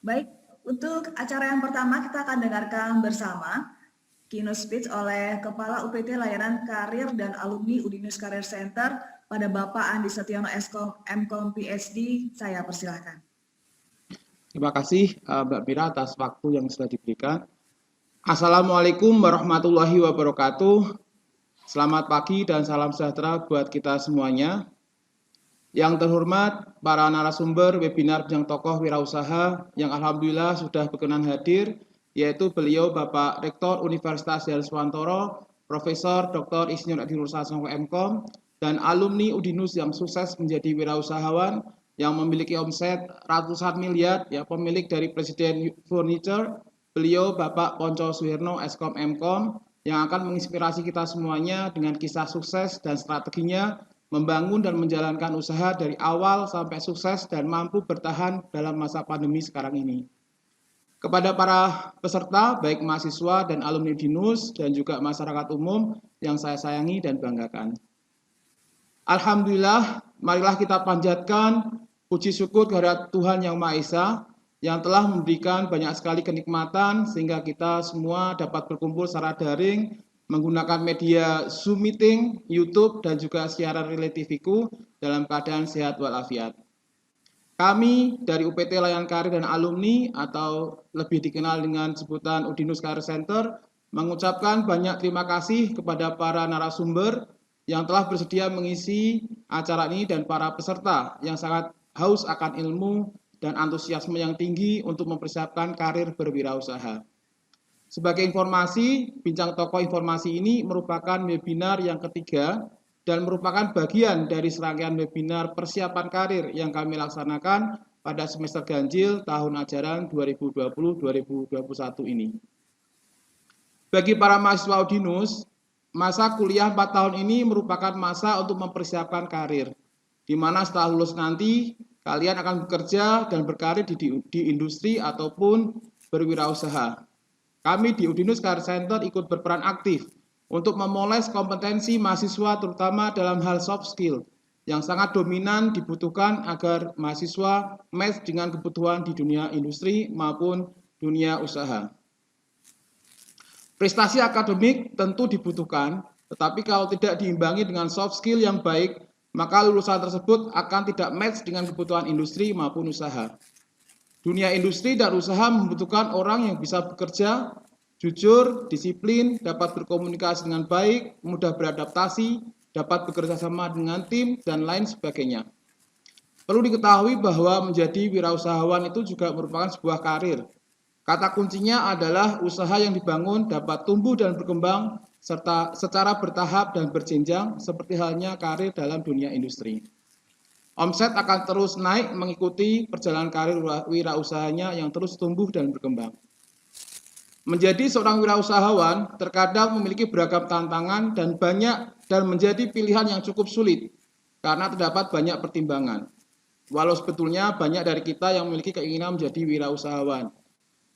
Baik, untuk acara yang pertama kita akan dengarkan bersama keynote speech oleh Kepala UPT Layanan Karir dan Alumni Udinus Career Center pada Bapak Andi Setiono MKOM PhD. Saya persilahkan. Terima kasih Mbak Mira atas waktu yang sudah diberikan. Assalamualaikum warahmatullahi wabarakatuh. Selamat pagi dan salam sejahtera buat kita semuanya. Yang terhormat para narasumber webinar Bidang Tokoh Wirausaha yang alhamdulillah sudah berkenan hadir, yaitu beliau Bapak Rektor Universitas Daruswantoro, Profesor Dr. Insinyur Edi Nursanto MKOM, dan alumni Udinus yang sukses menjadi wirausahawan yang memiliki omset ratusan miliar, ya pemilik dari Presiden Furniture, beliau Bapak Ponco Suherno Eskom MKOM, yang akan menginspirasi kita semuanya dengan kisah sukses dan strateginya membangun dan menjalankan usaha dari awal sampai sukses dan mampu bertahan dalam masa pandemi sekarang ini. Kepada para peserta, baik mahasiswa dan alumni Udinus dan juga masyarakat umum yang saya sayangi dan banggakan. Alhamdulillah, marilah kita panjatkan puji syukur kehadirat Tuhan Yang Maha Esa yang telah memberikan banyak sekali kenikmatan sehingga kita semua dapat berkumpul secara daring menggunakan media Zoom Meeting, YouTube, dan juga siaran relay TV-ku dalam keadaan sehat walafiat. Kami dari UPT Layanan Karir dan Alumni atau lebih dikenal dengan sebutan Udinus Career Center mengucapkan banyak terima kasih kepada para narasumber yang telah bersedia mengisi acara ini dan para peserta yang sangat haus akan ilmu dan antusiasme yang tinggi untuk mempersiapkan karir berwirausaha. Sebagai informasi, Bincang Tokoh Informasi ini merupakan webinar yang ketiga dan merupakan bagian dari serangkaian webinar persiapan karir yang kami laksanakan pada semester ganjil tahun ajaran 2020-2021 ini. Bagi para mahasiswa Udinus, masa kuliah 4 tahun ini merupakan masa untuk mempersiapkan karir, di mana setelah lulus nanti kalian akan bekerja dan berkarir di industri ataupun berwirausaha. Kami di Udinus Career Center ikut berperan aktif untuk memoles kompetensi mahasiswa terutama dalam hal soft skill yang sangat dominan dibutuhkan agar mahasiswa match dengan kebutuhan di dunia industri maupun dunia usaha. Prestasi akademik tentu dibutuhkan, tetapi kalau tidak diimbangi dengan soft skill yang baik, maka lulusan tersebut akan tidak match dengan kebutuhan industri maupun usaha. Dunia industri dan usaha membutuhkan orang yang bisa bekerja, jujur, disiplin, dapat berkomunikasi dengan baik, mudah beradaptasi, dapat bekerja sama dengan tim, dan lain sebagainya. Perlu diketahui bahwa menjadi wirausahawan itu juga merupakan sebuah karir. Kata kuncinya adalah usaha yang dibangun dapat tumbuh dan berkembang serta secara bertahap dan berjenjang seperti halnya karir dalam dunia industri. Omset akan terus naik mengikuti perjalanan karir wirausahanya yang terus tumbuh dan berkembang. Menjadi seorang wirausahawan terkadang memiliki beragam tantangan dan menjadi pilihan yang cukup sulit karena terdapat banyak pertimbangan. Walau sebetulnya banyak dari kita yang memiliki keinginan menjadi wirausahawan.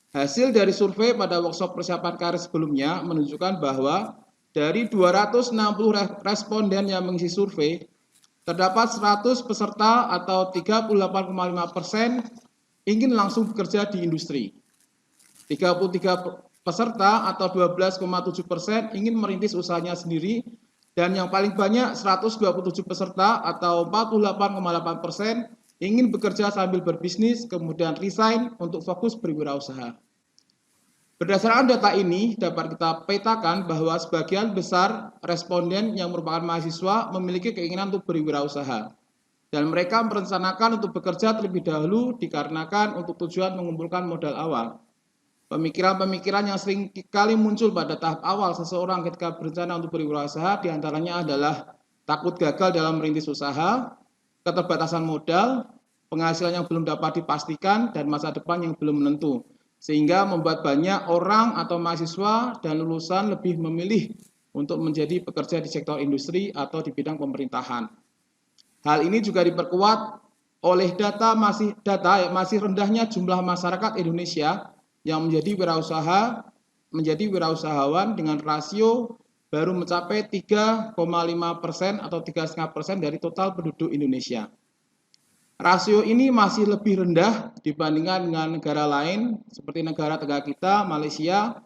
Hasil dari survei pada workshop persiapan karir sebelumnya menunjukkan bahwa dari 260 responden yang mengisi survei, terdapat 100 peserta atau 38,5% ingin langsung bekerja di industri. 33 peserta atau 12,7% ingin merintis usahanya sendiri, dan yang paling banyak 127 peserta atau 48,8% ingin bekerja sambil berbisnis, kemudian resign untuk fokus berwirausaha. Berdasarkan data ini, dapat kita petakan bahwa sebagian besar responden yang merupakan mahasiswa memiliki keinginan untuk berwirausaha. Dan mereka merencanakan untuk bekerja terlebih dahulu dikarenakan untuk tujuan mengumpulkan modal awal. Pemikiran-pemikiran yang sering kali muncul pada tahap awal seseorang ketika berencana untuk berwirausaha diantaranya adalah takut gagal dalam merintis usaha, keterbatasan modal, penghasilan yang belum dapat dipastikan, dan masa depan yang belum menentu. Sehingga membuat banyak orang atau mahasiswa dan lulusan lebih memilih untuk menjadi pekerja di sektor industri atau di bidang pemerintahan. Hal ini juga diperkuat oleh data masih rendahnya jumlah masyarakat Indonesia yang menjadi wirausahawan dengan rasio baru mencapai 3,5% atau 3,5% dari total penduduk Indonesia. Rasio ini masih lebih rendah dibandingkan dengan negara lain seperti negara tegak kita, Malaysia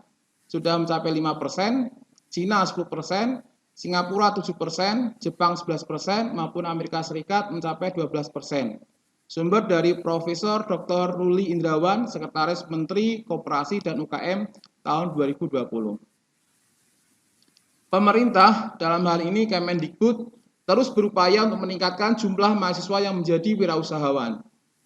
sudah mencapai 5%, Cina 10%, Singapura 7%, Jepang 11%, maupun Amerika Serikat mencapai 12%. Sumber dari Profesor Dr. Ruli Indrawan, Sekretaris Menteri Koperasi dan UKM tahun 2020. Pemerintah dalam hal ini Kemendikbud terus berupaya untuk meningkatkan jumlah mahasiswa yang menjadi wirausahawan.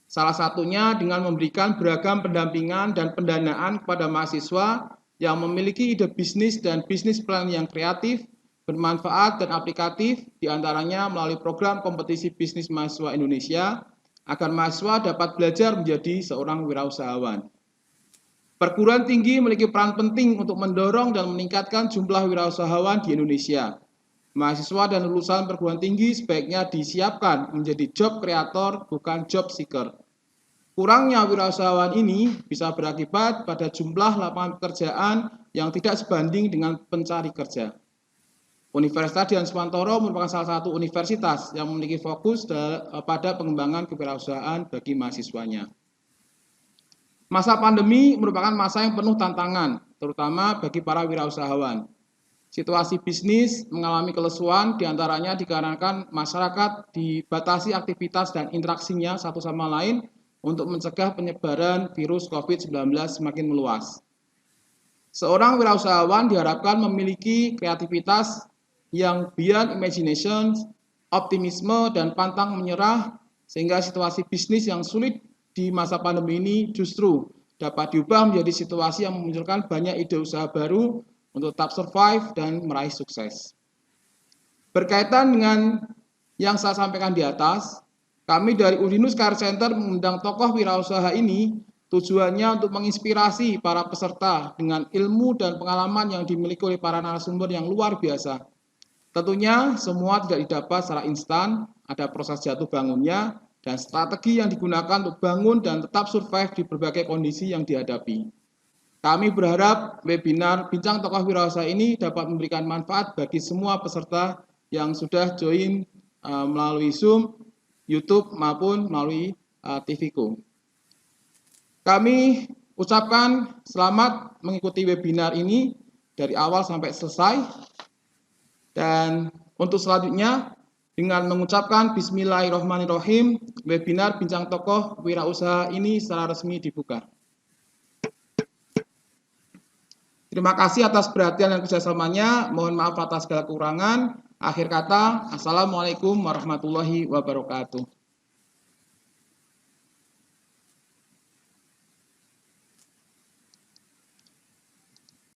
Salah satunya dengan memberikan beragam pendampingan dan pendanaan kepada mahasiswa yang memiliki ide bisnis dan bisnis plan yang kreatif, bermanfaat dan aplikatif, diantaranya melalui program kompetisi bisnis mahasiswa Indonesia, agar mahasiswa dapat belajar menjadi seorang wirausahawan. Perguruan tinggi memiliki peran penting untuk mendorong dan meningkatkan jumlah wirausahawan di Indonesia. Mahasiswa dan lulusan perguruan tinggi sebaiknya disiapkan menjadi job kreator, bukan job seeker. Kurangnya wirausahawan ini bisa berakibat pada jumlah lapangan pekerjaan yang tidak sebanding dengan pencari kerja. Universitas Dian Swantoro merupakan salah satu universitas yang memiliki fokus pada pengembangan kewirausahaan bagi mahasiswanya. Masa pandemi merupakan masa yang penuh tantangan, terutama bagi para wirausahawan. Situasi bisnis mengalami kelesuan, diantaranya dikarenakan masyarakat dibatasi aktivitas dan interaksinya satu sama lain untuk mencegah penyebaran virus COVID-19 semakin meluas. Seorang wirausahawan diharapkan memiliki kreativitas yang beyond imagination, optimisme, dan pantang menyerah, sehingga situasi bisnis yang sulit di masa pandemi ini justru dapat diubah menjadi situasi yang memunculkan banyak ide usaha baru untuk tetap survive dan meraih sukses. Berkaitan dengan yang saya sampaikan di atas, kami dari Udinus Career Center mengundang tokoh wirausaha ini tujuannya untuk menginspirasi para peserta dengan ilmu dan pengalaman yang dimiliki oleh para narasumber yang luar biasa. Tentunya semua tidak didapat secara instan, ada proses jatuh bangunnya, dan strategi yang digunakan untuk bangun dan tetap survive di berbagai kondisi yang dihadapi. Kami berharap webinar Bincang Tokoh Wirausaha ini dapat memberikan manfaat bagi semua peserta yang sudah join melalui Zoom, YouTube, maupun melalui TVCo. Kami ucapkan selamat mengikuti webinar ini dari awal sampai selesai. Dan untuk selanjutnya, dengan mengucapkan Bismillahirrahmanirrahim, webinar Bincang Tokoh Wirausaha ini secara resmi dibuka. Terima kasih atas perhatian dan kerjasamanya. Mohon maaf atas segala kekurangan. Akhir kata, Assalamualaikum warahmatullahi wabarakatuh.